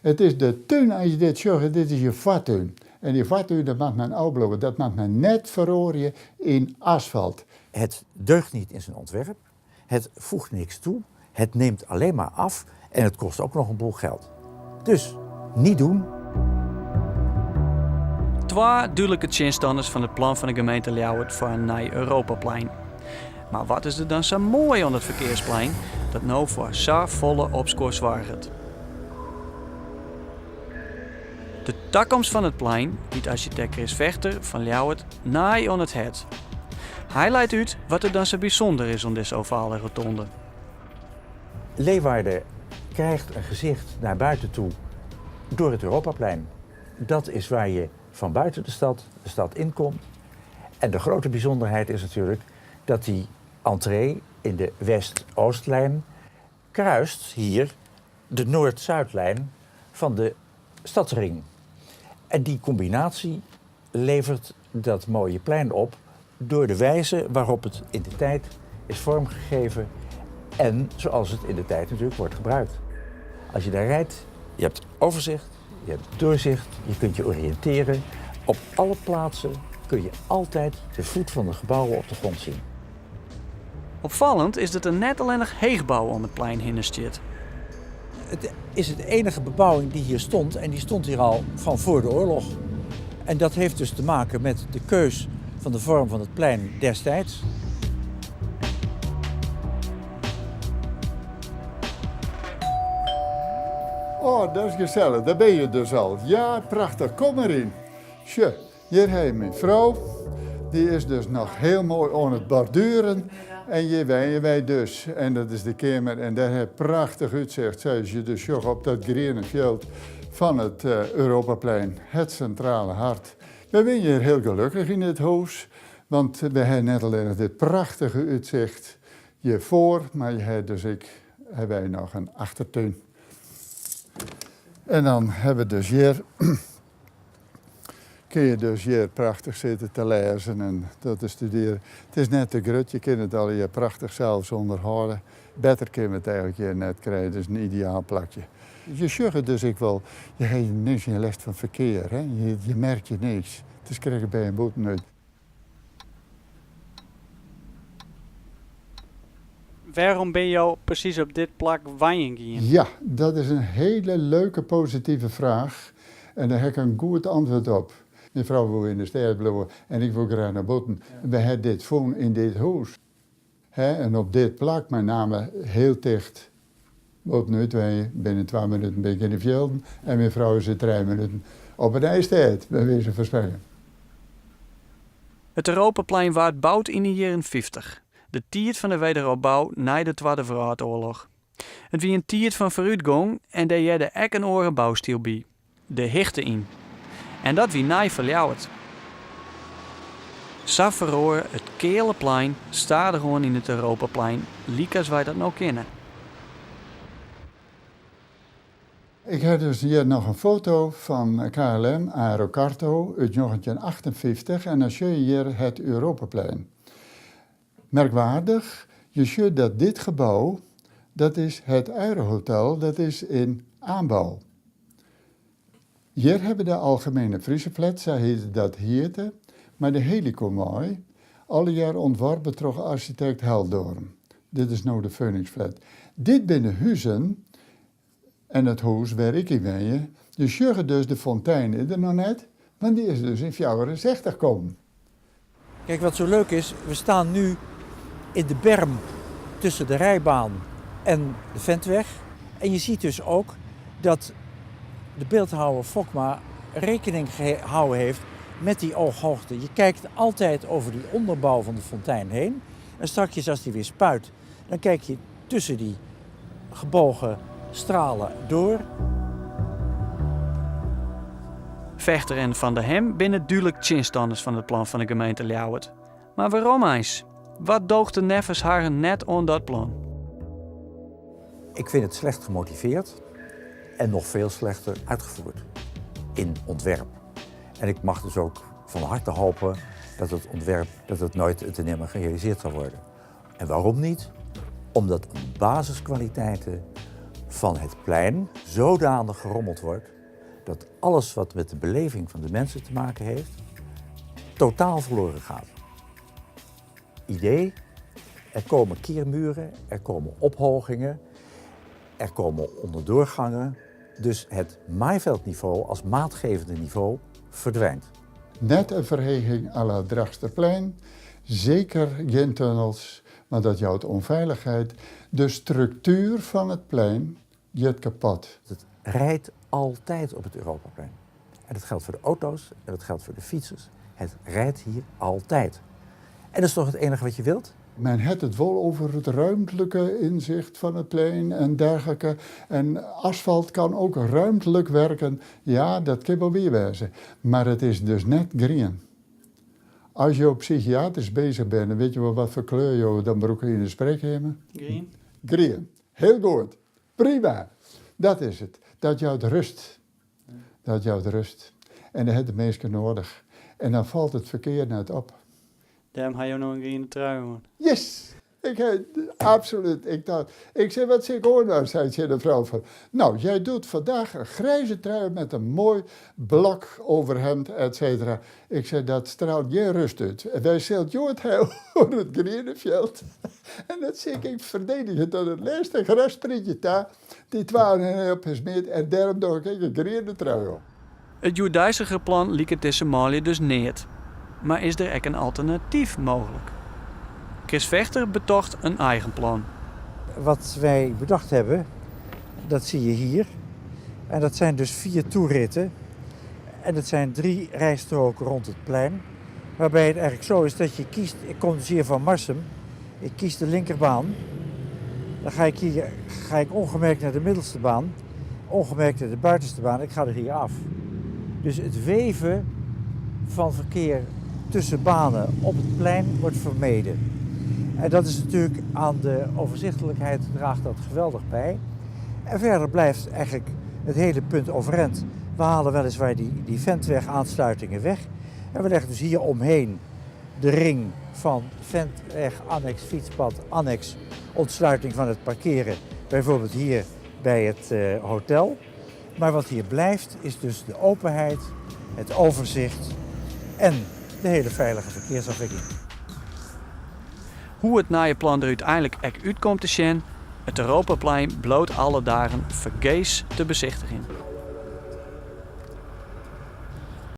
Het is de tuin, als je dit zegt, dit is je vattuin. En die vattuin, dat mag men opbouwen, dat mag men net verrooien in asfalt. Het deugt niet in zijn ontwerp, het voegt niks toe, het neemt alleen maar af en het kost ook nog een boel geld. Dus, niet doen. Twee duidelijke tegenstanders van het plan van de gemeente Ljouwert voor een nieuw Europaplein. Maar wat is er dan zo mooi aan het verkeersplein dat nou voor zo volle opscore zorgt? De toekomst van het plein biedt architect Chris Vechter van Ljouwert naai aan het het. Hij leidt uit wat er dan zo bijzonder is aan deze ovale rotonde. Leeuwarden krijgt een gezicht naar buiten toe door het Europaplein. Dat is waar je van buiten de stad inkomt. En de grote bijzonderheid is natuurlijk dat die entree in de West-Oostlijn kruist hier de Noord-Zuidlijn van de stadsring. En die combinatie levert dat mooie plein op door de wijze waarop het in de tijd is vormgegeven en zoals het in de tijd natuurlijk wordt gebruikt. Als je daar rijdt, je hebt overzicht, je hebt doorzicht, je kunt je oriënteren. Op alle plaatsen kun je altijd de voet van de gebouwen op de grond zien. Opvallend is dat er net alleen nog heegbouw om het plein heen zit. Het is het enige bebouwing die hier stond en die stond hier al van voor de oorlog. En dat heeft dus te maken met de keus van de vorm van het plein destijds. Oh, dat is gezellig. Daar ben je dus al. Ja, prachtig. Kom erin. Tje, hier heb je mijn vrouw. Die is dus nog heel mooi aan het borduren. En je wij dus. En dat is de kamer. En daar heb je prachtig uitzicht. Zoals je dus zag op dat groene veld van het Europaplein. Het centrale hart. We zijn hier heel gelukkig in dit huis. Want we hebben net alleen dit prachtige uitzicht hiervoor. Maar je hebt dus hebben wij nog een achtertuin. En dan hebben we dus hier, kun je dus hier prachtig zitten te lezen en te studeren. Het is net te grut, je kunt het al hier prachtig zelfs onderhouden. Beter kun je het eigenlijk hier net krijgen, het is een ideaal plakje. Je zegt dus ik wel, je hebt niks in last van verkeer, hè? Je merkt je niks. Het is krijgen bij een boot uit. Waarom ben je precies op dit plak wijn gaan? Ja, dat is een hele leuke, positieve vraag. En daar heb ik een goed antwoord op. Mijn vrouw wil in de stad blijven en ik wil graag naar buiten. Ja. We hebben dit gewoon in dit huis. En op dit plak, met name heel dicht. Buiten uit, wij binnen 2 minuten ben ik in de velden. En mijn vrouw zit 3 minuten op het ijstijd, bij wijze van spreken. Het Europaplein werd gebouwd in de jaren 50. De tijd van de wederopbouw na de Tweede Wereldoorlog. Het wie een tijd van vooruitgang en daar je de ek een oren bouwstijl bij. De hichte in. En dat wie naai verljouwt. Zo verroor het kele plein staat gewoon in het Europaplein, liek als wij dat nou kennen. Ik heb dus hier nog een foto van KLM Aerocarto uit 1958 en dan zie je hier het Europaplein. Merkwaardig, je ziet dat dit gebouw, dat is het Eurohotel, dat is in aanbouw. Hier hebben de Algemene Friese Flat, zij heette dat hier, maar de Helicomooi, alle jaar ontworpen door architect Heldoorn. Dit is nou de Phoenix Flat. Dit binnen huizen en het huis waar ik in woon, je ziet dus de fontein is er nog net, want die is dus in 64 gekomen. Kijk, wat zo leuk is, we staan nu in de berm tussen de rijbaan en de Ventweg. En je ziet dus ook dat de beeldhouwer Fokma rekening gehouden heeft met die ooghoogte. Je kijkt altijd over die onderbouw van de fontein heen. En straks als die weer spuit, dan kijk je tussen die gebogen stralen door. Vechter en Van der Hem binnen duidelijk tegenstanders van het plan van de gemeente Ljouwert. Maar waarom eens? Wat doogt de neffens haar net aan dat plan? Ik vind het slecht gemotiveerd en nog veel slechter uitgevoerd in ontwerp. En ik mag dus ook van harte hopen dat het ontwerp nooit te nimmer gerealiseerd zal worden. En waarom niet? Omdat basiskwaliteiten van het plein zodanig gerommeld wordt dat alles wat met de beleving van de mensen te maken heeft, totaal verloren gaat. Idee, er komen keermuren, er komen ophogingen, er komen onderdoorgangen. Dus het maaiveldniveau als maatgevende niveau verdwijnt. Net een verheging à la Drachsterplein, zeker geen tunnels, maar dat jouwt onveiligheid. De structuur van het plein gaat kapot. Het rijdt altijd op het Europaplein. En dat geldt voor de auto's en dat geldt voor de fietsers. Het rijdt hier altijd. En dat is toch het enige wat je wilt? Men heeft het wel over het ruimtelijke inzicht van het plein en dergelijke. En asfalt kan ook ruimtelijk werken. Ja, dat kan wel weer wezen. Maar het is dus net green. Als je op psychiatrisch bezig bent, dan weet je wel wat voor kleur je dan broek in de spreekkamer. Green? Green. Heel goed. Prima. Dat is het. Dat jouwt rust. Dat jouwt rust. En dat heeft de mensen nodig. En dan valt het verkeer net op. Daarom ga je nog een green trui aan. Yes! Absoluut. Ik zei, wat zeg ik hoor nou, zei de vrouw van. Nou, jij doet vandaag een grijze trui met een mooi blok overhemd, et cetera. Ik zei, dat straalt je rust uit. En wij zeilt je het heel over het Greeneveld. En dat zie ik verdedigen tot het laatste grasprietje daar. Die twaalf op gesmeerd en daarom doe ik een groene trui op. Het Joerdijzige plan liep het tussen Somalië dus niet. Maar is er ook een alternatief mogelijk? Chris Vechter betocht een eigen plan. Wat wij bedacht hebben, dat zie je hier. En dat zijn dus 4 toeritten. En dat zijn 3 rijstroken rond het plein. Waarbij het eigenlijk zo is dat je kiest, ik kom dus hier van Marsum. Ik kies de linkerbaan. Dan ga ik ongemerkt naar de middelste baan. Ongemerkt naar de buitenste baan. Ik ga er hier af. Dus het weven van verkeer tussen banen op het plein wordt vermeden. En dat is natuurlijk aan de overzichtelijkheid draagt dat geweldig bij. En verder blijft eigenlijk het hele punt overeind. We halen weliswaar die Ventweg aansluitingen weg. En we leggen dus hier omheen de ring van Ventweg, annex, fietspad, annex, ontsluiting van het parkeren. Bijvoorbeeld hier bij het hotel. Maar wat hier blijft is dus de openheid, het overzicht en de hele veilige verkeersafwikkeling. Hoe het naaie-plan er uiteindelijk uitkomt te zien, het Europaplein bloot alle dagen vergees te bezichtigen.